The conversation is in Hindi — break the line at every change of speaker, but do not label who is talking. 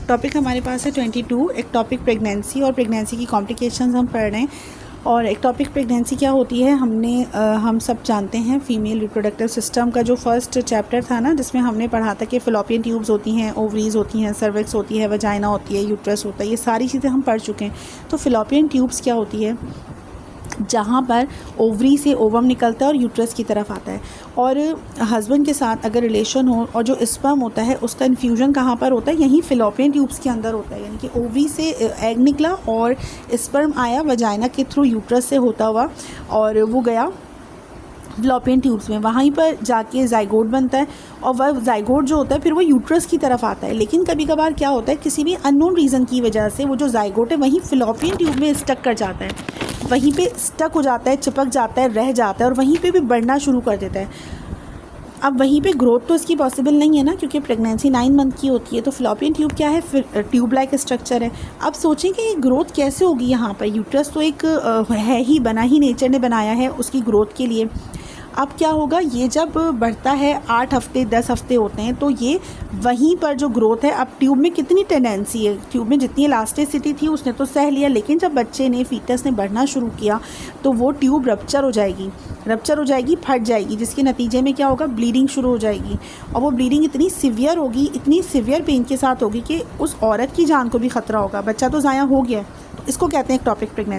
टॉपिक हमारे पास है 22। एक टॉपिक प्रेगनेंसी और प्रेगनेंसी की कॉम्प्लिकेशंस हम पढ़ रहे हैं। और एक टॉपिक प्रेगनेंसी क्या होती है, हम सब जानते हैं फीमेल रिप्रोडक्टिव सिस्टम का जो फर्स्ट चैप्टर था ना, जिसमें हमने पढ़ा था कि फ़िलोपियन ट्यूब्स होती हैं, ओवरीज़ होती हैं, सर्विक्स होती है, वजाइना होती है, यूट्रस होता है, ये सारी चीज़ें हम पढ़ चुके हैं। तो फ़िलोपियन ट्यूब्स क्या होती है, जहाँ पर ओवरी से ओवम निकलता है और यूट्रस की तरफ आता है। और हस्बैंड के साथ अगर रिलेशन हो और जो स्पर्म होता है उसका इन्फ्यूजन कहाँ पर होता है, यहीं फ़िलोपियन ट्यूब्स के अंदर होता है। यानी कि ओवरी से एग निकला और स्पर्म आया वजाइना के थ्रू यूट्रस से होता हुआ और वो गया फ़िलोपियन ट्यूब्स में, वहीं पर जाके ज़ाइगोट बनता है और वह ज़ाइगोट जो होता है फिर वो यूट्रस की तरफ आता है। लेकिन कभी कभार क्या होता है, किसी भी अननोन रीज़न की वजह से वो जो ज़ाइगोट है वहीं फ़िलोपियन ट्यूब में स्टक कर जाता है, वहीं पे स्टक हो जाता है, चिपक जाता है, रह जाता है और वहीं पे भी बढ़ना शुरू कर देता है। अब वहीं पे ग्रोथ तो इसकी पॉसिबल नहीं है ना, क्योंकि प्रेगनेंसी 9 मंथ की होती है। तो फ़िलोपियन ट्यूब क्या है, फिर ट्यूब लाइक स्ट्रक्चर है। अब सोचें कि ये ग्रोथ कैसे होगी यहाँ पर, यूट्रस तो एक है ही, बना ही नेचर ने बनाया है उसकी ग्रोथ के लिए। अब क्या होगा, ये जब बढ़ता है 8 हफ्ते 10 हफ्ते होते हैं तो ये वहीं पर जो ग्रोथ है, अब ट्यूब में कितनी टेंडेंसी है, ट्यूब में जितनी इलास्टिसिटी थी उसने तो सह लिया, लेकिन जब बच्चे ने फीटस ने बढ़ना शुरू किया तो वो ट्यूब रप्चर हो जाएगी, फट जाएगी, जिसके नतीजे में क्या होगा, ब्लीडिंग शुरू हो जाएगी। और वो ब्लीडिंग इतनी सीवियर होगी, इतनी सीवियर पेन के साथ होगी कि उस औरत की जान को भी ख़तरा होगा। बच्चा तो ज़ाया हो गया, तो इसको कहते हैं एक टॉपिक प्रेगनेंसी।